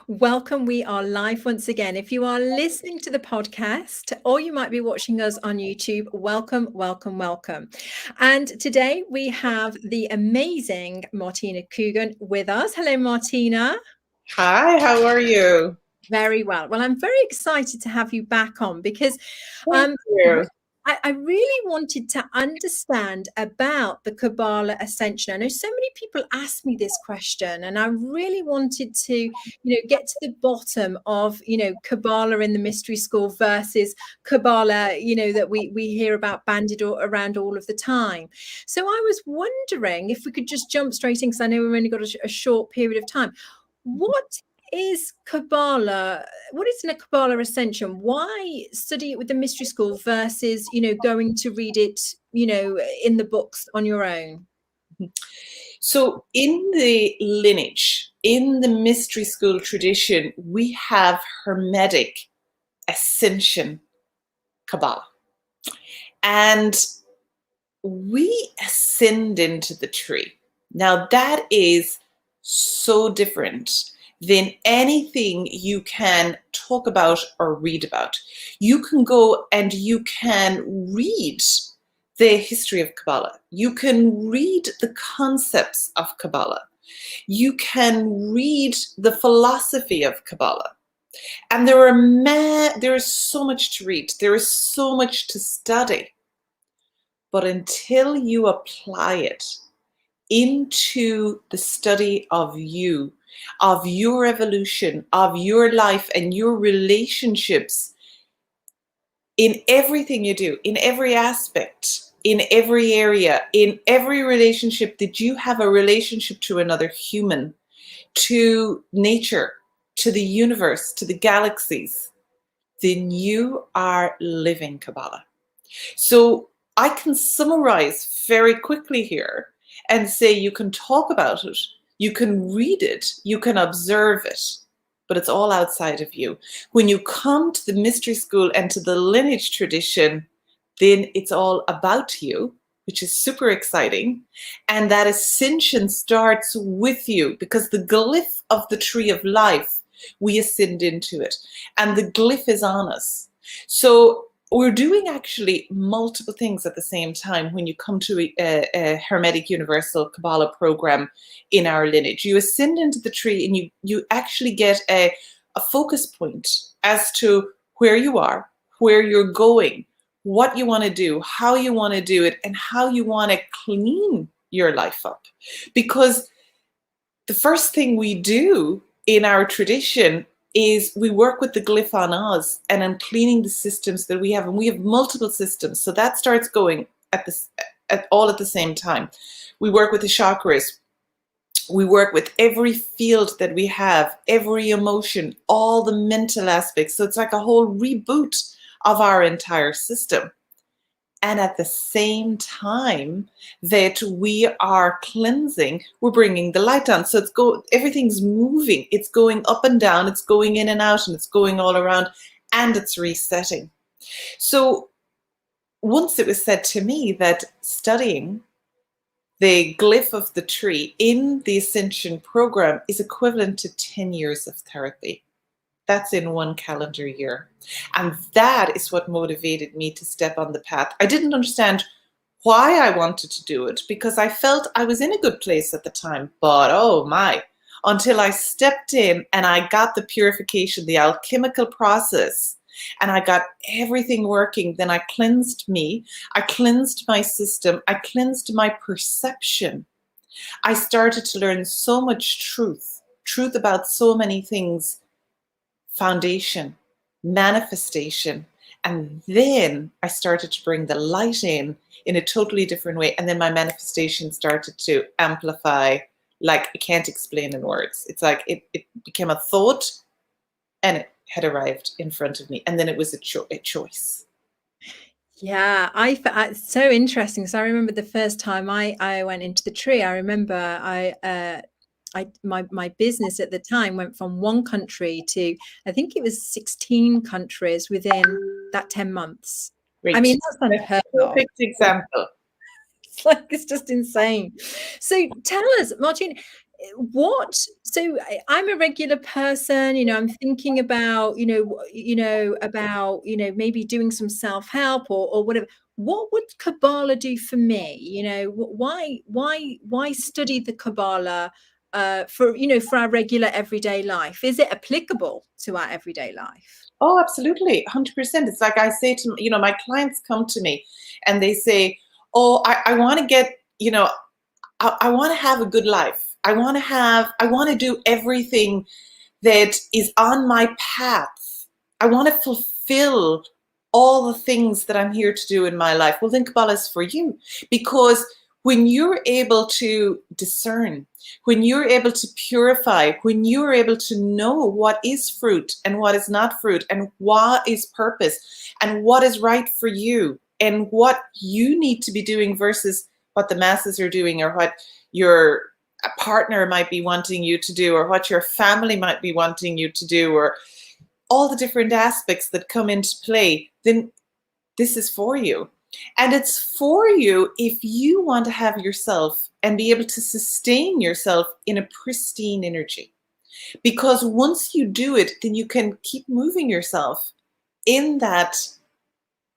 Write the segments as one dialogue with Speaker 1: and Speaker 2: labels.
Speaker 1: Welcome. We are live once again. If you are listening to the podcast or you might be watching us on YouTube, welcome, welcome, welcome. And today we have the amazing Martina Coogan with us. Hello, Martina.
Speaker 2: Hi, how are you?
Speaker 1: Very well. Well, I'm very excited to have you back on because
Speaker 2: Thank you.
Speaker 1: I really wanted to understand about the Kabbalah ascension. I know so many people ask me this question, and I really wanted to, get to the bottom of, Kabbalah in the mystery school versus Kabbalah, that we hear about bandied around all of the time. So I was wondering if we could just jump straight in, because I know we've only got a short period of time. What is Kabbalah? What is a Kabbalah ascension? Why study it with the mystery school versus, going to read it, in the books on your own?
Speaker 2: So, in the lineage, in the mystery school tradition, we have Hermetic ascension Kabbalah. And we ascend into the tree. Now, that is so different than anything you can talk about or read about. You can go and you can read the history of Kabbalah. You can read the concepts of Kabbalah. You can read the philosophy of Kabbalah. And there is so much to read. There is so much to study. But until you apply it into the study of you, of your evolution, of your life and your relationships, in everything you do, in every aspect, in every area, in every relationship that you have a relationship to another human, to nature, to the universe, to the galaxies, then you are living Kabbalah. So I can summarize very quickly here and say you can talk about it, you can read it, you can observe it, but it's all outside of you. When you come to the mystery school and to the lineage tradition, then it's all about you, which is super exciting. And that ascension starts with you, because the glyph of the tree of life, we ascend into it. And the glyph is on us. So we're doing actually multiple things at the same time when you come to a Hermetic Universal Kabbalah program in our lineage. You ascend into the tree and you actually get a focus point as to where you are, where you're going, what you want to do, how you want to do it, and how you want to clean your life up. Because the first thing we do in our tradition is we work with the glyph on us and I'm cleaning the systems that we have. And we have multiple systems. So that starts going all at the same time. We work with the chakras. We work with every field that we have, every emotion, all the mental aspects. So it's like a whole reboot of our entire system. And at the same time that we are cleansing, we're bringing the light on. So everything's moving. It's going up and down. It's going in and out, and it's going all around, and it's resetting. So once it was said to me that studying the glyph of the tree in the Ascension program is equivalent to 10 years of therapy. That's in one calendar year. And that is what motivated me to step on the path. I didn't understand why I wanted to do it, because I felt I was in a good place at the time. But oh my, until I stepped in and I got the purification, the alchemical process, and I got everything working, then I cleansed me. I cleansed my system. I cleansed my perception. I started to learn so much truth about so many things. Foundation, manifestation, and then I started to bring the light in a totally different way, and then my manifestation started to amplify like I can't explain in words. It's like it became a thought and it had arrived in front of me, and then it was a choice.
Speaker 1: Yeah, it's so interesting. So I remember the first time I went into the tree. I remember my business at the time went from one country to, I think it was 16 countries within that 10 months.
Speaker 2: Great.
Speaker 1: I mean, that's unheard of.
Speaker 2: Perfect example.
Speaker 1: It's just insane. So tell us, Martina, I'm a regular person, I'm thinking about, about, maybe doing some self-help or whatever. What would Kabbalah do for me? Why study the Kabbalah for our regular everyday life? Is it applicable to our everyday life?
Speaker 2: Oh, absolutely, 100%. It's like I say to, my clients come to me and they say, oh, I want to get, I want to have a good life. I want to do everything that is on my path. I want to fulfill all the things that I'm here to do in my life. Well, then Kabbalah is for you, because when you're able to discern, when you're able to purify, when you're able to know what is fruit and what is not fruit, and what is purpose and what is right for you, and what you need to be doing versus what the masses are doing, or what your partner might be wanting you to do, or what your family might be wanting you to do, or all the different aspects that come into play, then this is for you. And it's for you if you want to have yourself and be able to sustain yourself in a pristine energy. Because once you do it, then you can keep moving yourself in that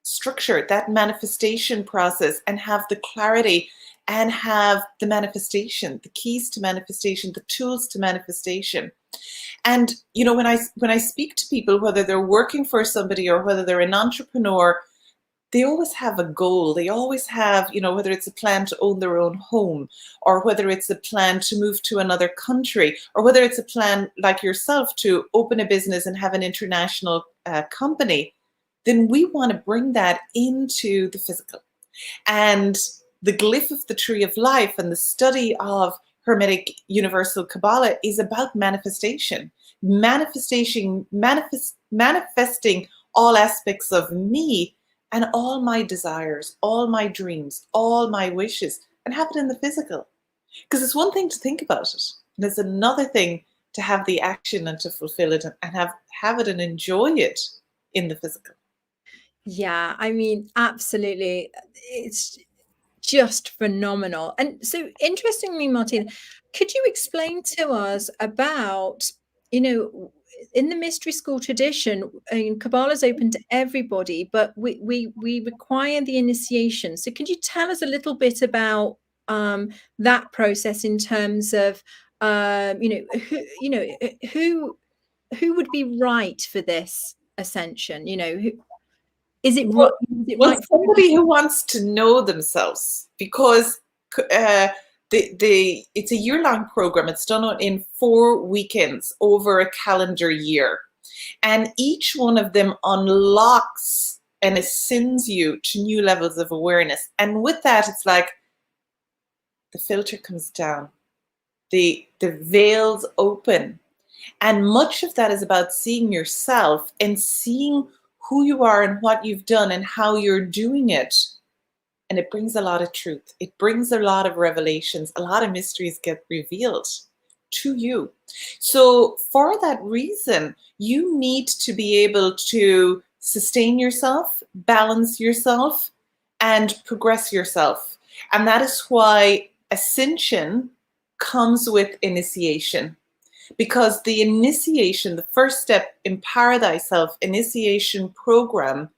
Speaker 2: structure, that manifestation process, and have the clarity and have the manifestation, the keys to manifestation, the tools to manifestation. And when I speak to people, whether they're working for somebody or whether they're an entrepreneur, they always have a goal. They always have, whether it's a plan to own their own home, or whether it's a plan to move to another country, or whether it's a plan like yourself to open a business and have an international company, then we want to bring that into the physical. And the glyph of the tree of life and the study of Hermetic Universal Kabbalah is about manifestation, manifesting all aspects of me and all my desires, all my dreams, all my wishes, and have it in the physical. Because it's one thing to think about it, and it's another thing to have the action and to fulfill it and have it and enjoy it in the physical.
Speaker 1: Yeah, I mean, absolutely. It's just phenomenal. And so, interestingly, Martina, could you explain to us about, in the mystery school tradition, I mean, Kabbalah is open to everybody, but we require the initiation. So, could you tell us a little bit about that process in terms of, who would be right for this ascension? Is it right? Is it
Speaker 2: Well,
Speaker 1: right for
Speaker 2: somebody who wants to know themselves, because it's a year-long program. It's done in 4 weekends over a calendar year, and each one of them unlocks and ascends you to new levels of awareness. And with that, it's like the filter comes down, the veils open, and much of that is about seeing yourself and seeing who you are and what you've done and how you're doing it. And it brings a lot of truth. It brings a lot of revelations. A lot of mysteries get revealed to you. So for that reason, you need to be able to sustain yourself, balance yourself, and progress yourself. And that is why ascension comes with initiation. Because the initiation, the first step, Empower Thyself initiation program,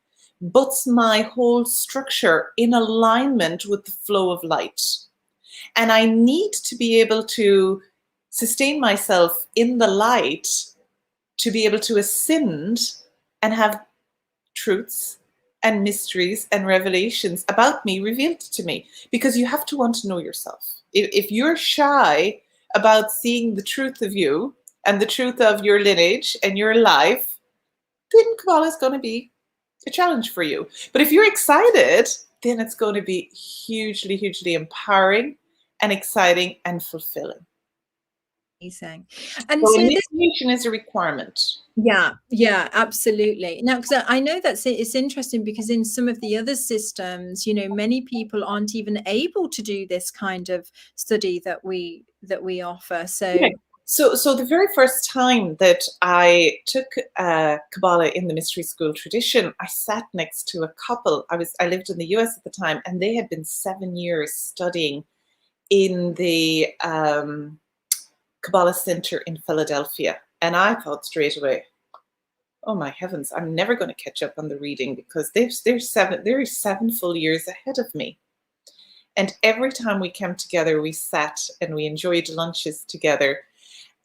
Speaker 2: puts my whole structure in alignment with the flow of light. And I need to be able to sustain myself in the light to be able to ascend and have truths and mysteries and revelations about me revealed to me. Because you have to want to know yourself. If you're shy about seeing the truth of you and the truth of your lineage and your life, then Kabbalah is going to be a challenge for you. But if you're excited, then it's going to be hugely, hugely empowering and exciting and fulfilling.
Speaker 1: amazing? And
Speaker 2: So
Speaker 1: so this,
Speaker 2: initiation is a requirement.
Speaker 1: yeah, absolutely. Now, because I know it's interesting, because in some of the other systems, many people aren't even able to do this kind of study that we offer. So
Speaker 2: Okay. So the very first time that I took Kabbalah in the mystery school tradition, I sat next to a couple. I lived in the US at the time, and they had been 7 years studying in the Kabbalah Center in Philadelphia. And I thought straight away, oh my heavens, I'm never going to catch up on the reading because they're 7 full years ahead of me. And every time we came together, we sat and we enjoyed lunches together.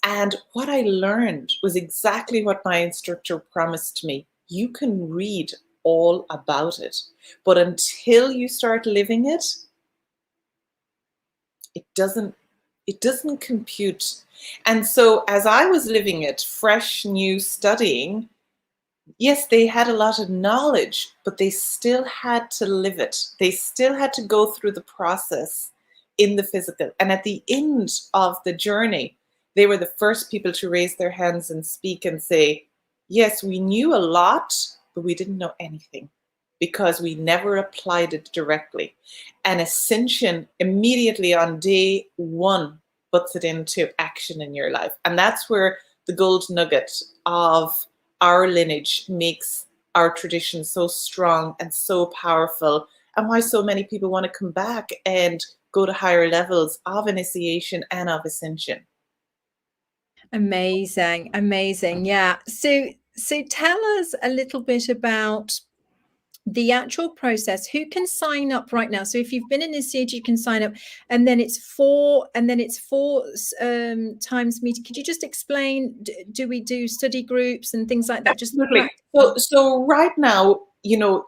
Speaker 2: And what I learned was exactly what my instructor promised me. You can read all about it, but until you start living it, it doesn't compute. And so as I was living it, fresh, new, studying, yes, they had a lot of knowledge, but they still had to live it. They still had to go through the process in the physical. And at the end of the journey, they were the first people to raise their hands and speak and say, yes, we knew a lot, but we didn't know anything because we never applied it directly. And ascension immediately on day one puts it into action in your life. And that's where the gold nugget of our lineage makes our tradition so strong and so powerful, and why so many people want to come back and go to higher levels of initiation and of ascension.
Speaker 1: Amazing, amazing. Yeah. So tell us a little bit about the actual process. Who can sign up right now? So if you've been initiated, you can sign up, and then it's four times meeting. Could you just explain? Do we do study groups and things like that?
Speaker 2: Absolutely. So right now,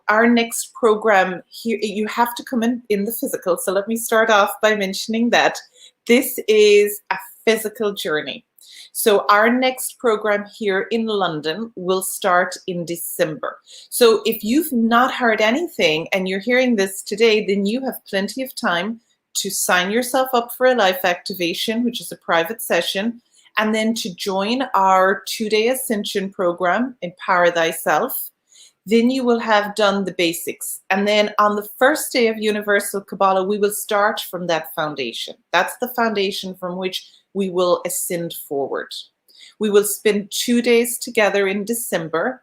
Speaker 2: our next program here, you have to come in the physical. So let me start off by mentioning that this is a physical journey. So our next program here in London will start in December. So if you've not heard anything and you're hearing this today, then you have plenty of time to sign yourself up for a life activation, which is a private session, and then to join our 2-day ascension program, Empower Thyself. Then you will have done the basics. And then on the first day of Universal Kabbalah, we will start from that foundation. That's the foundation from which we will ascend forward. We will spend 2 days together in December,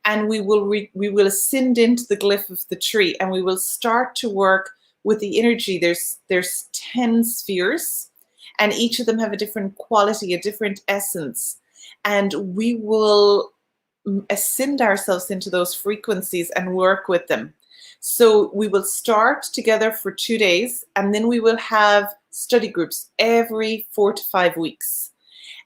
Speaker 2: and we will ascend into the glyph of the tree, and we will start to work with the energy. There's 10 spheres, and each of them have a different quality, a different essence, and we will ascend ourselves into those frequencies and work with them. So we will start together for 2 days, and then we will have study groups every 4 to 5 weeks.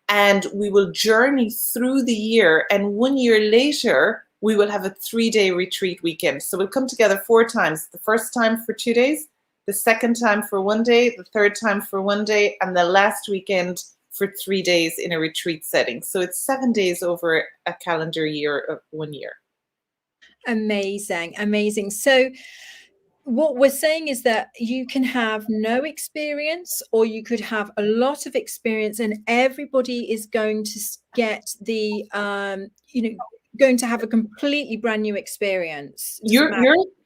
Speaker 2: And we will journey through the year, and 1 year later, we will have a 3-day retreat weekend. So we'll come together 4 times. The first time for 2 days, the second time for 1 day, the third time for 1 day, and the last weekend for 3 days in a retreat setting. So it's 7 days over a calendar year of 1 year.
Speaker 1: Amazing, amazing. So what we're saying is that you can have no experience, or you could have a lot of experience, and everybody is going to get the, going to have a completely brand new experience.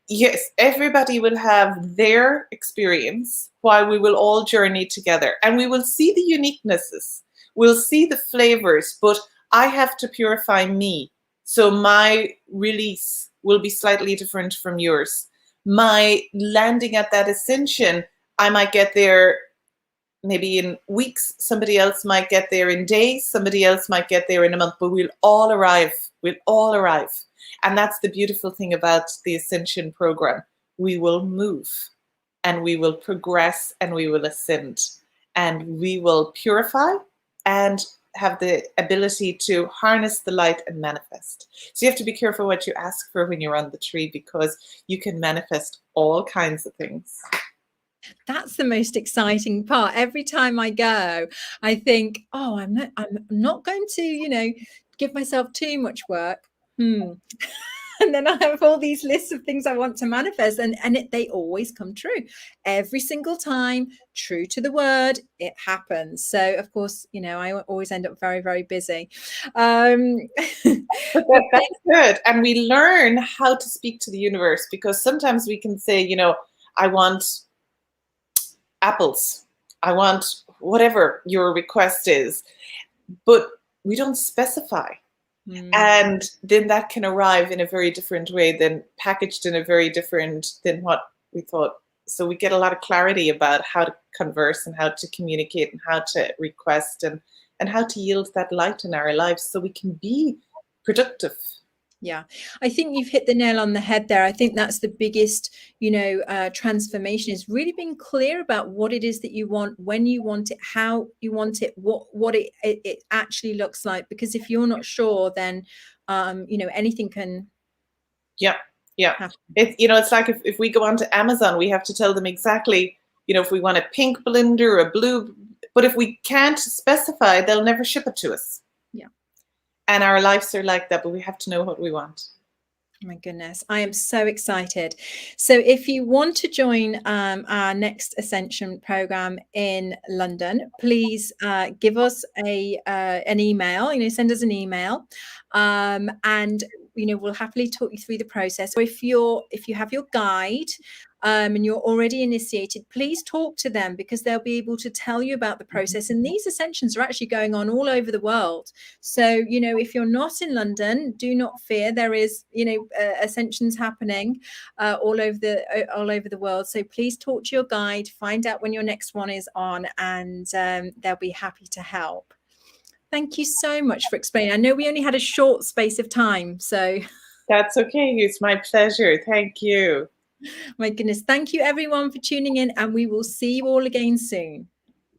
Speaker 2: Yes, everybody will have their experience while we will all journey together, and we will see the uniquenesses. We'll see the flavors, but I have to purify me. So my release will be slightly different from yours. My landing at that ascension, I might get there maybe in weeks. Somebody else might get there in days. Somebody else might get there in a month, but we'll all arrive. We'll all arrive. And that's the beautiful thing about the Ascension program. We will move, and we will progress, and we will ascend, and we will purify and have the ability to harness the light and manifest. So you have to be careful what you ask for when you're on the tree, because you can manifest all kinds of things.
Speaker 1: That's the most exciting part. Every time I go, I think, oh, I'm not going to, give myself too much work. And then I have all these lists of things I want to manifest, and they always come true every single time. True to the word, it happens. So of course, I always end up very, very busy.
Speaker 2: But that's good. And we learn how to speak to the universe, because sometimes we can say, I want apples. I want whatever your request is, but we don't specify. And then that can arrive in a very different way, than packaged in a very different than what we thought So we get a lot of clarity about how to converse and how to communicate and how to request and how to yield that light in our lives so we can be productive.
Speaker 1: Yeah, I think you've hit the nail on the head there. I think that's the biggest, transformation, is really being clear about what it is that you want, when you want it, how you want it, what it actually looks like. Because if you're not sure, then anything can
Speaker 2: Yeah.
Speaker 1: happen.
Speaker 2: It's like if we go onto Amazon, we have to tell them exactly, if we want a pink blender or a blue, but if we can't specify, they'll never ship it to us.
Speaker 1: Yeah.
Speaker 2: And our lives are like that, but we have to know what we want.
Speaker 1: Oh my goodness, I am so excited. So if you want to join our next Ascension program in London, please give us an email, send us an email, and we'll happily talk you through the process. So if you have your guide and you're already initiated, please talk to them, because they'll be able to tell you about the process. And these ascensions are actually going on all over the world. So, if you're not in London, do not fear. There is, ascensions happening all over the world. So please talk to your guide, find out when your next one is on, and they'll be happy to help. Thank you so much for explaining. I know we only had a short space of time, so.
Speaker 2: That's okay. It's my pleasure. Thank you.
Speaker 1: My goodness. Thank you everyone for tuning in, and we will see you all again soon.